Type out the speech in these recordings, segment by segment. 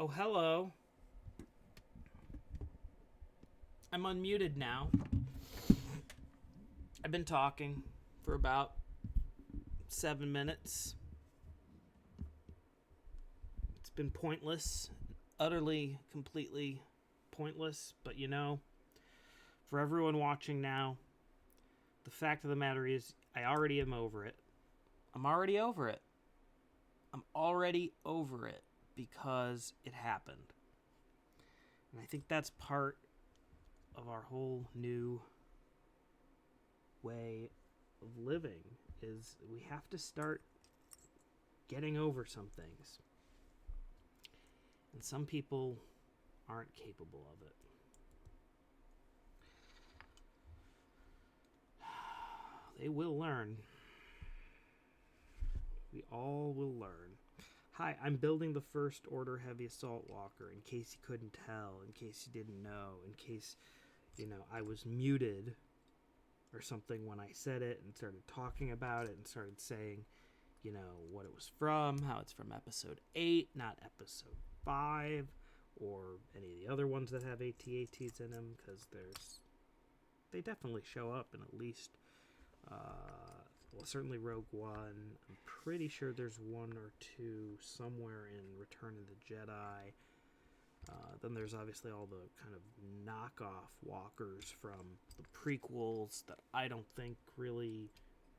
Oh, hello. I'm unmuted now. I've been talking for about 7 minutes. It's been pointless, utterly, completely pointless. But for everyone watching now, the fact of the matter is, I already am over it. I'm already over it. I'm already over it because it happened. And I think that's part of our whole new way of living is we have to start getting over some things. And some people aren't capable of it. They will learn. We all will learn. Hi, I'm building the First Order Heavy Assault Walker, in case you couldn't tell, in case you didn't know, in case, I was muted or something when I said it and started talking about it and started saying, what it was from, how it's from episode 8, not episode 5, or any of the other ones that have AT-ATs in them, because they definitely show up in at least, certainly Rogue One. I'm pretty sure there's one or two somewhere in Return of the Jedi. Then there's obviously all the kind of knockoff walkers from the prequels that I don't think really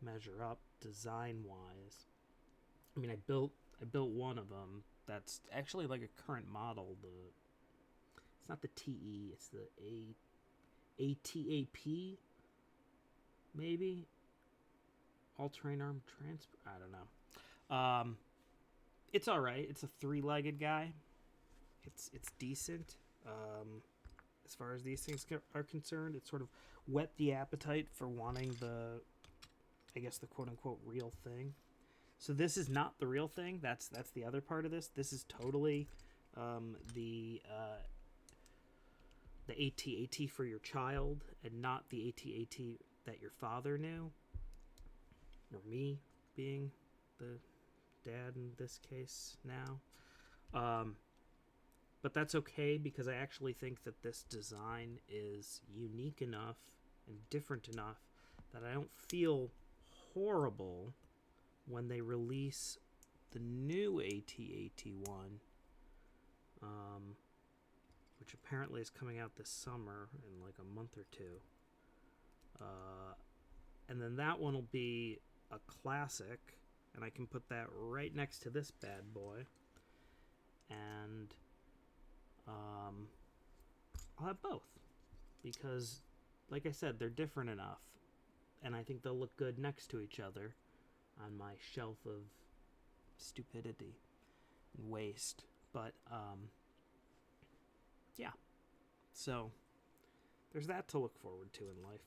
measure up design-wise. I mean, I built one of them that's actually like a current model. It's not the TE, it's the ATAP, maybe. All-terrain armed transport. I don't know. It's all right. It's a 3-legged guy. It's decent. As far as these things are concerned, it sort of whet the appetite for wanting the quote-unquote real thing. So this is not the real thing. That's the other part of this. This is totally the AT-AT for your child, and not the AT-AT that your father knew, or me being the dad in this case now. But that's okay, because I actually think that this design is unique enough and different enough that I don't feel horrible when they release the new AT-AT one, which apparently is coming out this summer in like a month or two. And then that one will be a classic, and I can put that right next to this bad boy. And I'll have both, because, like I said, they're different enough, and I think they'll look good next to each other on my shelf of stupidity and waste. But yeah, so there's that to look forward to in life,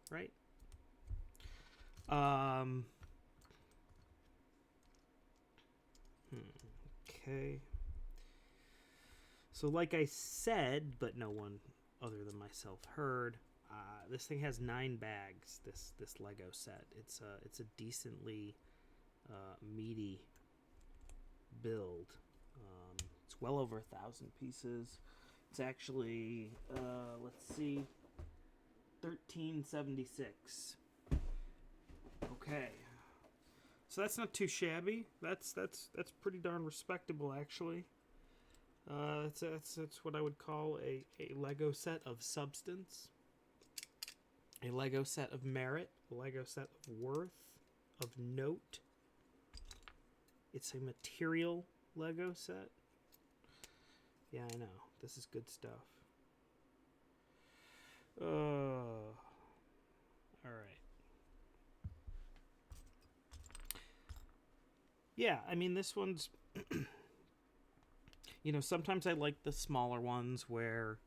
right? Okay. So like I said, but no one other than myself heard, this thing has 9 bags, this Lego set. It's a decently meaty build. It's well over 1,000 pieces. It's actually, let's see, 1376. Okay. So that's not too shabby. That's pretty darn respectable, actually. That's what I would call a Lego set of substance, a Lego set of merit, a Lego set of worth, of note. It's a material Lego set. Yeah, I know. This is good stuff. All right. Yeah, I mean, this one's... sometimes I like the smaller ones where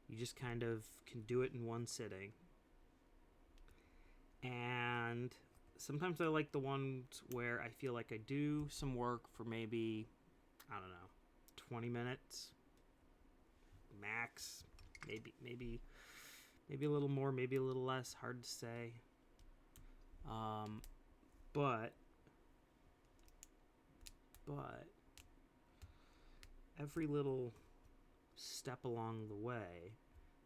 you just kind of can do it in one sitting. And sometimes I like the ones where I feel like I do some work for maybe, I don't know, 20 minutes max. Maybe a little more, maybe a little less. Hard to say. But every little step along the way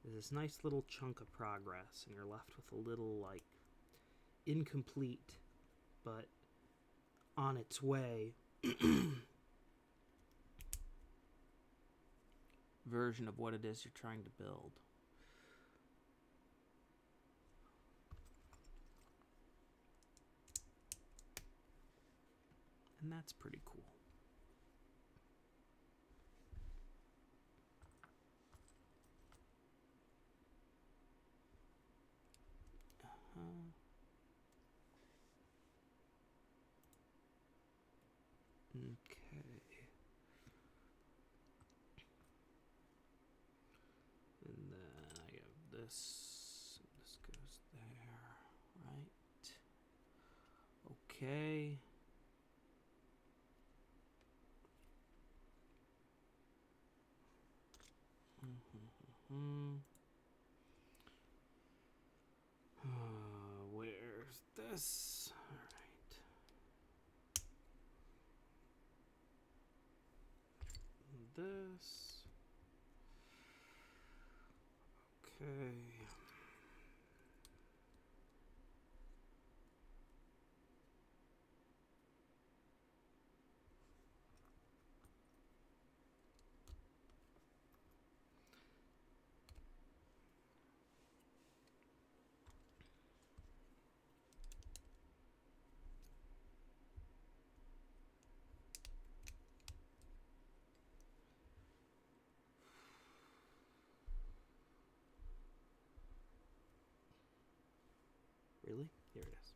is this nice little chunk of progress, and you're left with a little, like, incomplete, but on its way version of what it is you're trying to build. And that's pretty cool. Okay. And then I have this. This goes there, right? Okay. Where's this? All right. This. Okay. Really? Here it is.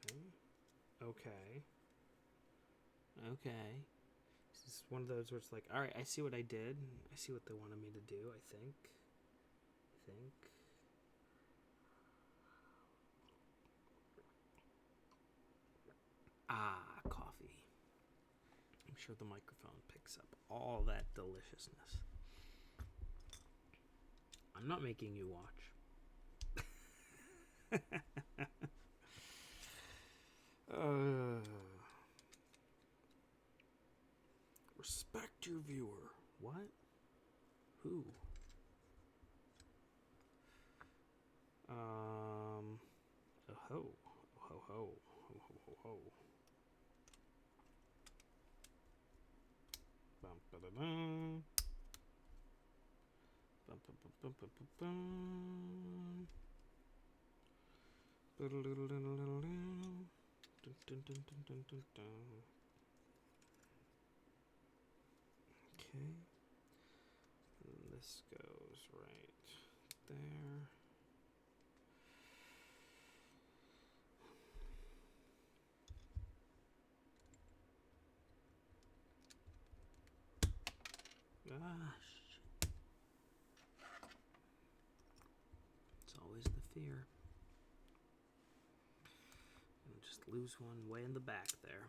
Okay. Okay. Okay. This is one of those where it's like, all right, I see what I did. I see what they wanted me to do, I think. Ah, coffee. I'm sure the microphone picks up all that deliciousness. I'm not making you watch. Future viewer. What? Who? Oh ho. Ho ho. Ho ho ho ho. Bum ba da dum. Bum bum bum bum bum bum bum. Dun dun dun dun dun dun dun. Okay. And this goes right there. Ah, shit. It's always the fear. And just lose one way in the back there.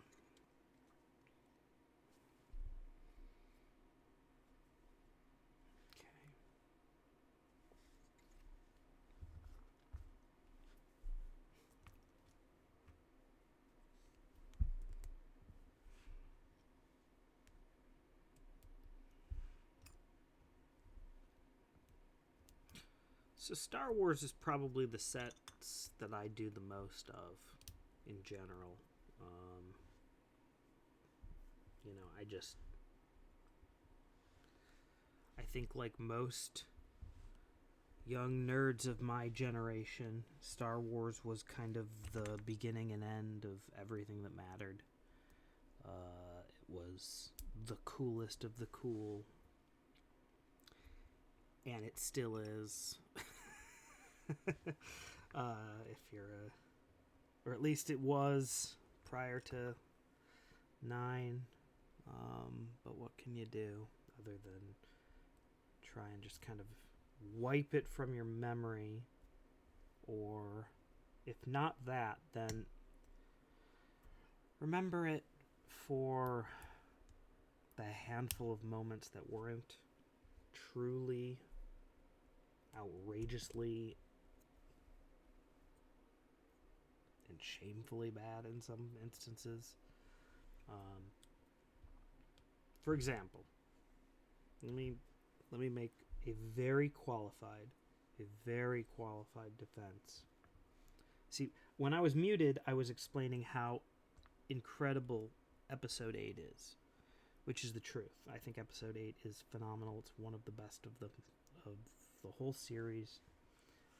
Okay. So Star Wars is probably the sets that I do the most of in general. You know, I think like most young nerds of my generation, Star Wars was kind of the beginning and end of everything that mattered. It was the coolest of the cool, and it still is. If you're or at least it was prior to 9. But what can you do other than try and just kind of wipe it from your memory, or if not that, then remember it for the handful of moments that weren't truly outrageously and shamefully bad in some instances. For example, let me make a very qualified defense. See, when I was muted, I was explaining how incredible Episode 8 is, which is the truth. I think Episode 8 is phenomenal. It's one of the best of the whole series.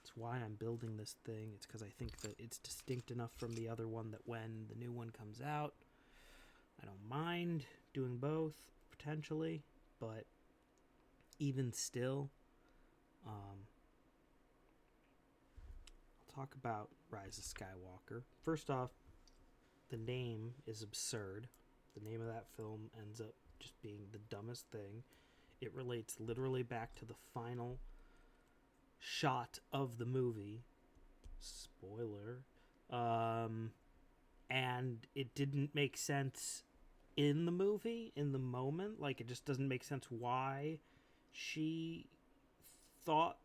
It's why I'm building this thing. It's because I think that it's distinct enough from the other one that when the new one comes out, I don't mind doing both, potentially, but even still, I'll talk about Rise of Skywalker. First off, the name is absurd. The name of that film ends up just being the dumbest thing. It relates literally back to the final shot of the movie. Spoiler. And it didn't make sense in the movie, in the moment. Like, it just doesn't make sense why she thought,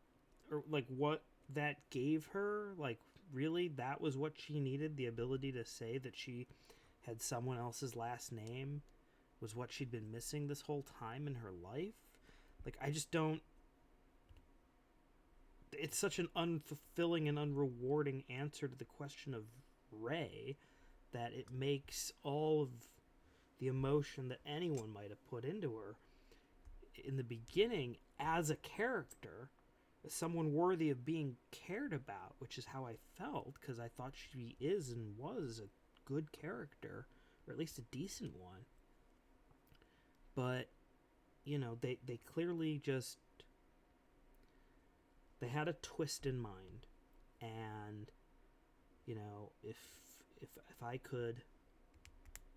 or like what that gave her. Like, really, that was what she needed? The ability to say that she had someone else's last name was what she'd been missing this whole time in her life? Like, I just don't... It's such an unfulfilling and unrewarding answer to the question of Rey that it makes all of the emotion that anyone might have put into her in the beginning as a character, as someone worthy of being cared about, which is how I felt, because I thought she is and was a good character, or at least a decent one. But, you know, they clearly just... They had a twist in mind, and, you know, if I could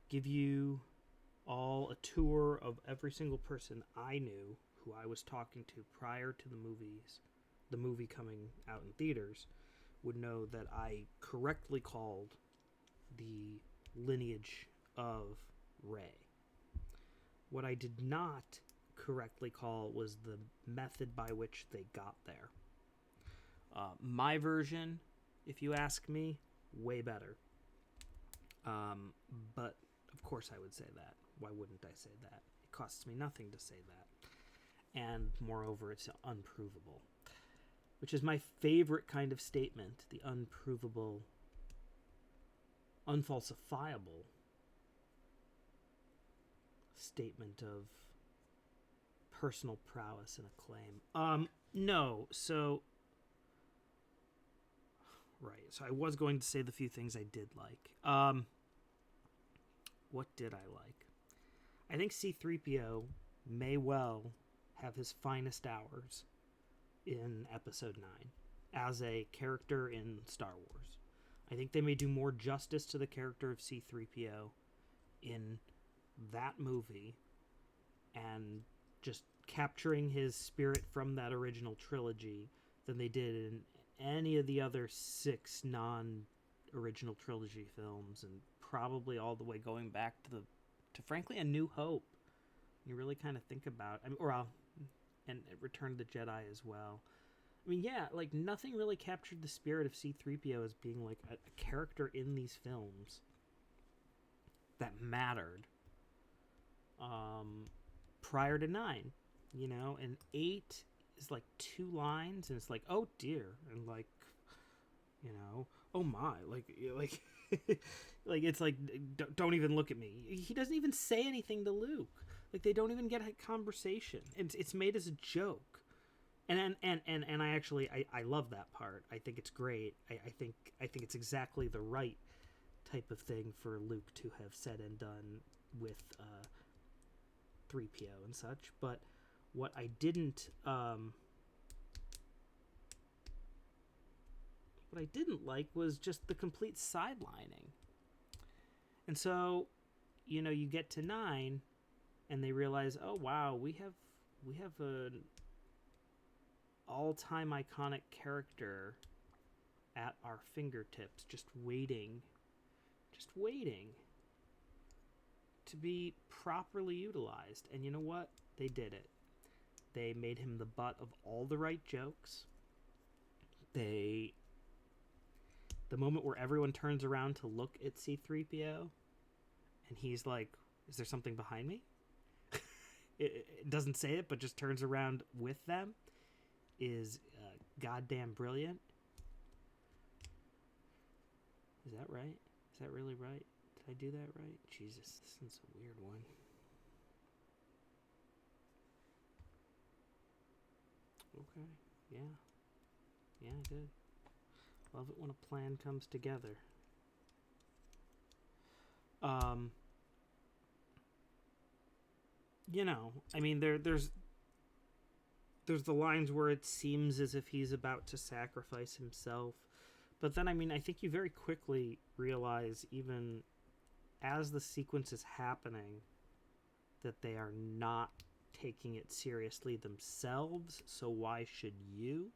give you all a tour of every single person I knew who I was talking to prior to the movie coming out in theaters, would know that I correctly called the lineage of Rey. What I did not correctly call was the method by which they got there. My version, if you ask me, way better. But of course I would say that. Why wouldn't I say that? It costs me nothing to say that. And moreover, it's unprovable. Which is my favorite kind of statement, the unprovable, unfalsifiable statement of personal prowess and acclaim. No, so... Right, so I was going to say the few things I did like. What did I like? I think C-3PO may well have his finest hours in Episode 9 as a character in Star Wars. I think they may do more justice to the character of C-3PO in that movie and just capturing his spirit from that original trilogy than they did in any of the other 6 non-original trilogy films, and probably all the way going back to frankly A New Hope. You really kind of think about, and Return of the Jedi as well. I mean, yeah, like nothing really captured the spirit of C-3PO as being like a character in these films that mattered prior to 9, you know, and 8 is like 2 lines, and it's like, oh dear, and like, you know, oh my, like like it's like, don't even look at me. He doesn't even say anything to Luke. Like, they don't even get a conversation. It's made as a joke, and I actually I love that part. I think it's great. I think it's exactly the right type of thing for Luke to have said and done with 3PO and such. But what I didn't like was just the complete sidelining. And so, you know, you get to 9 and they realize, oh wow, we have an all-time iconic character at our fingertips, just waiting to be properly utilized. And you know what? They did it. They made him the butt of all the right jokes. The moment where everyone turns around to look at C-3PO and he's like, is there something behind me? It doesn't say it, but just turns around with them, is goddamn brilliant. Is that right? Is that really right? Did I do that right? Jesus, this is a weird one. Okay, yeah. Yeah, I did. Love it when a plan comes together. You know, I mean, there's the lines where it seems as if he's about to sacrifice himself. But then, I mean, I think you very quickly realize, even as the sequence is happening, that they are not taking it seriously themselves, so why should you?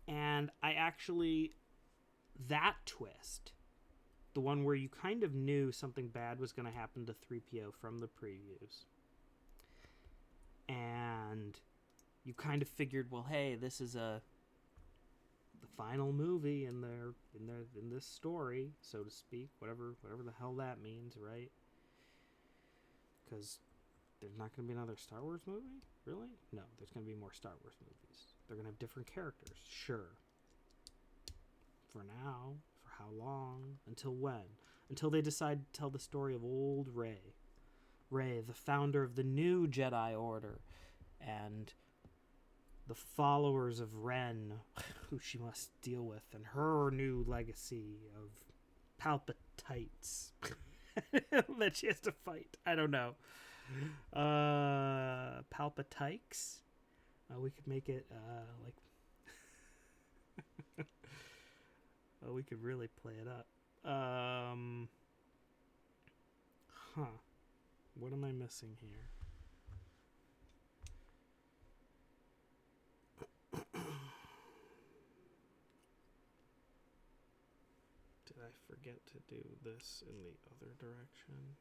And I actually, that twist, the one where you kind of knew something bad was going to happen to 3PO from the previews, and you kind of figured, well, hey, this is the final movie in this story, so to speak, whatever the hell that means, right? Because there's not going to be another Star Wars movie? Really? No, there's going to be more Star Wars movies. They're going to have different characters, sure. For now. For how long? Until when? Until they decide to tell the story of old Rey. Rey, the founder of the new Jedi Order, and the followers of Ren, who she must deal with, and her new legacy of Palpatites that she has to fight. I don't know. Palpatikes? We could make it like... we could really play it up. What am I missing here? Did I forget to do this in the other direction?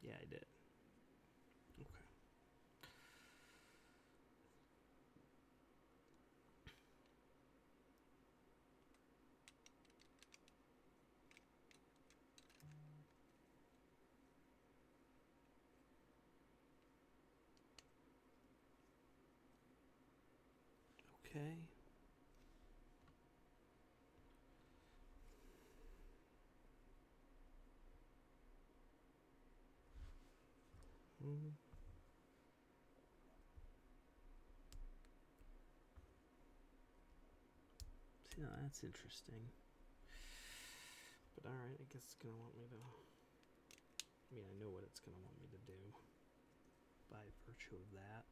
Yeah, I did. Okay. Okay. See, now that's interesting. But alright, I guess it's going to want me to... I mean, I know what it's going to want me to do by virtue of that.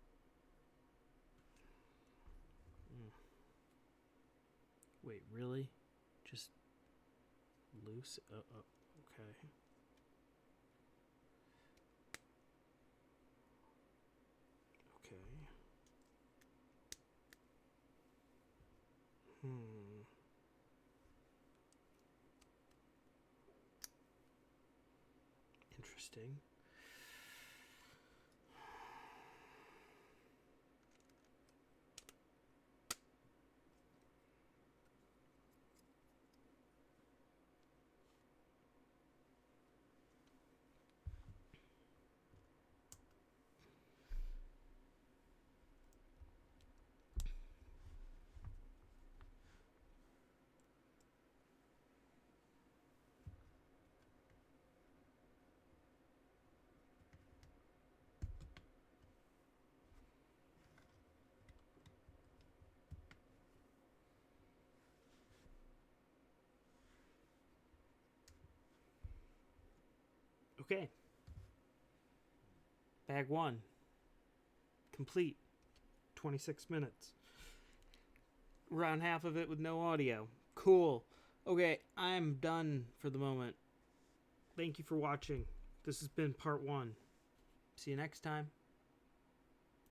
Wait, really? Just loose? Okay. Okay. Interesting. Okay. Bag 1. Complete. 26 minutes. Around half of it with no audio. Cool. Okay, I'm done for the moment. Thank you for watching. This has been part 1. See you next time.